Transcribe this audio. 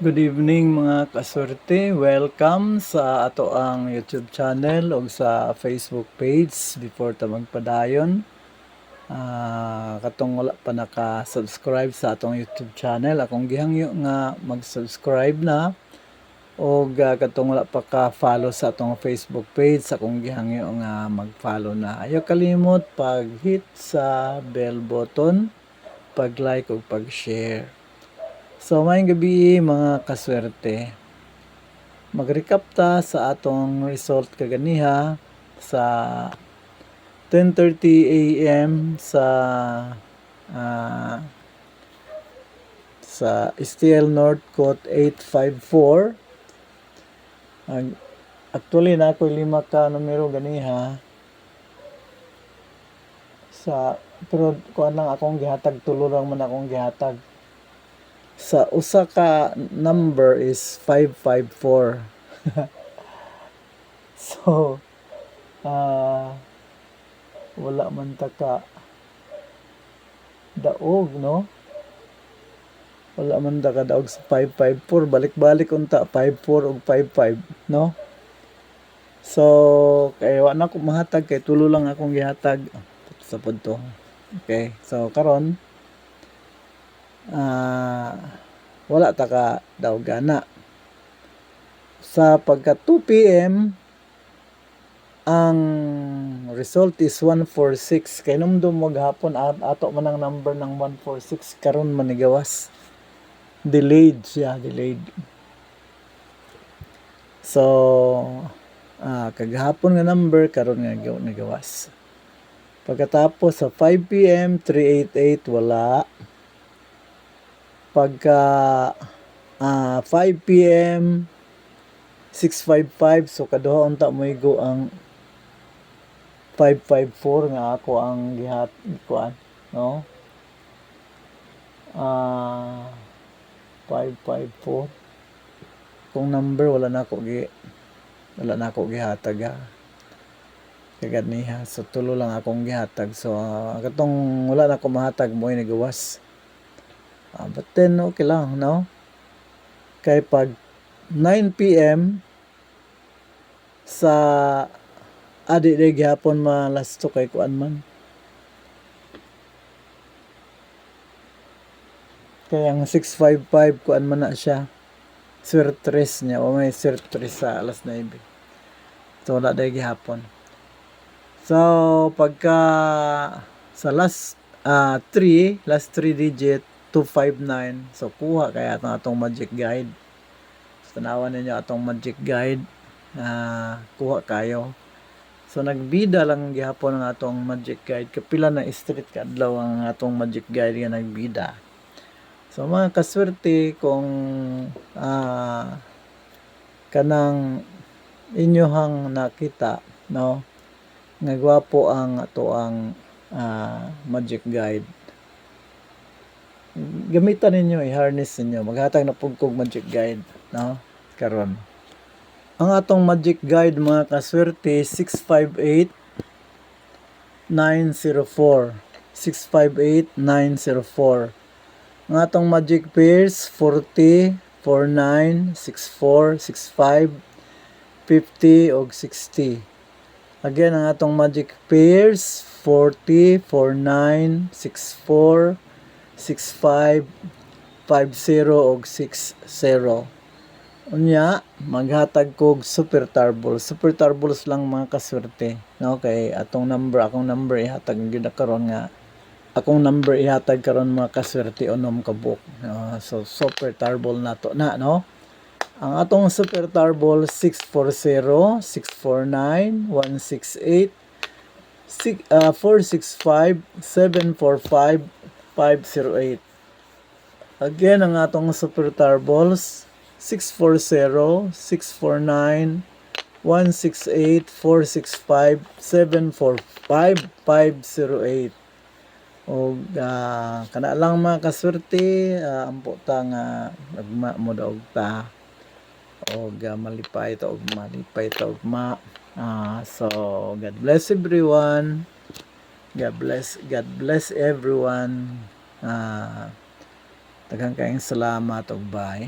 Good evening mga kaswerte. Welcome sa ato ang YouTube channel o sa Facebook page before ta magpadayon. Katong wala pa naka-subscribe sa atong YouTube channel, akong gihangyo nga mag-subscribe na o katong wala pa ka-follow sa atong Facebook page, akong gihangyo nga mag-follow na. Ayaw kalimot pag-hit sa bell button, pag-like o pag-share. So, mayong gabi mga kaswerte. Mag-recap ta sa atong result kaganiha sa 10:30 AM sa STL North Code 854. Actually na ako 5 ka numero ganiha sa pero kuan lang akong gihatag, tulo lang man akong gihatag. Sa usa ka number is 554. So, wala man ta ka daog, no? Wala man ta ka daog sa 554. Balik-balik unta 54 ug 55, no? So, kay wa na ko mahatag, kay tulo lang akong gihatag sa punto. Okay, so karon wala ta ka daog gana. Sa pagka 2 PM ang result is 146. Kay numdum mo gahapon ato man ang number ng 146, karon man nigawas. Delayed siya, delayed. So kagahapon nga number karon nga nigawas. Pagkatapos sa 5 PM 388 wala. Pagka 5 PM 655, so kaduha unta moigo ang 554 nga ako ang gihat kuan, no? 554 kung number wala na ako gihatag kaganiha, so tulo lang akong gihatag. So katong wala na ako mahatag mo nigawas. But then okay lang, no? Kay pag 9 PM sa adi day gihapon last to kay kuan man. Kay ang 655 kuan man na siya. Swertres niya, o may swertres sa alas 9. So wala day gihapon. So pagka sa last 3 digit 259, so kuha kaya atong magic guide. So tanawan ninyo atong magic guide, kuha kayo. So nagbida lang gihapon ang atong magic guide, kapila na street kadlaw ang atong magic guide nga nagbida. So mga kaswerte, kung kanang inyohang nakita, no, nga gwapo ang ato ang magic guide, gamitan ninyo, i-harness ninyo, maghatag na pugkog magic guide, no? Karon ang atong magic guide mga kaswerte 658 904 658 904. Ang atong magic pairs 40 49 64 65 50 ug 60. Again, ang atong magic pairs 40 49 64 65 50 ug 60. Unya maghatag kog super turbles. Super turbles lang mga kaswerte, no? Kay akong number ihatag gyud karon nga. Akong number ihatag karon mga kaswerte unom ka book. So super turble nato na, no? Ang atong super turble 640 649 168 465 745 508. Again, ang atong super turbles 640 649 168 465 745 508. O kana lang mga kaswerte, ampo ta nga nagma mo daog ta o malipay ta ugma. So God bless everyone. God bless everyone. Daghang kayong salamat ug bye.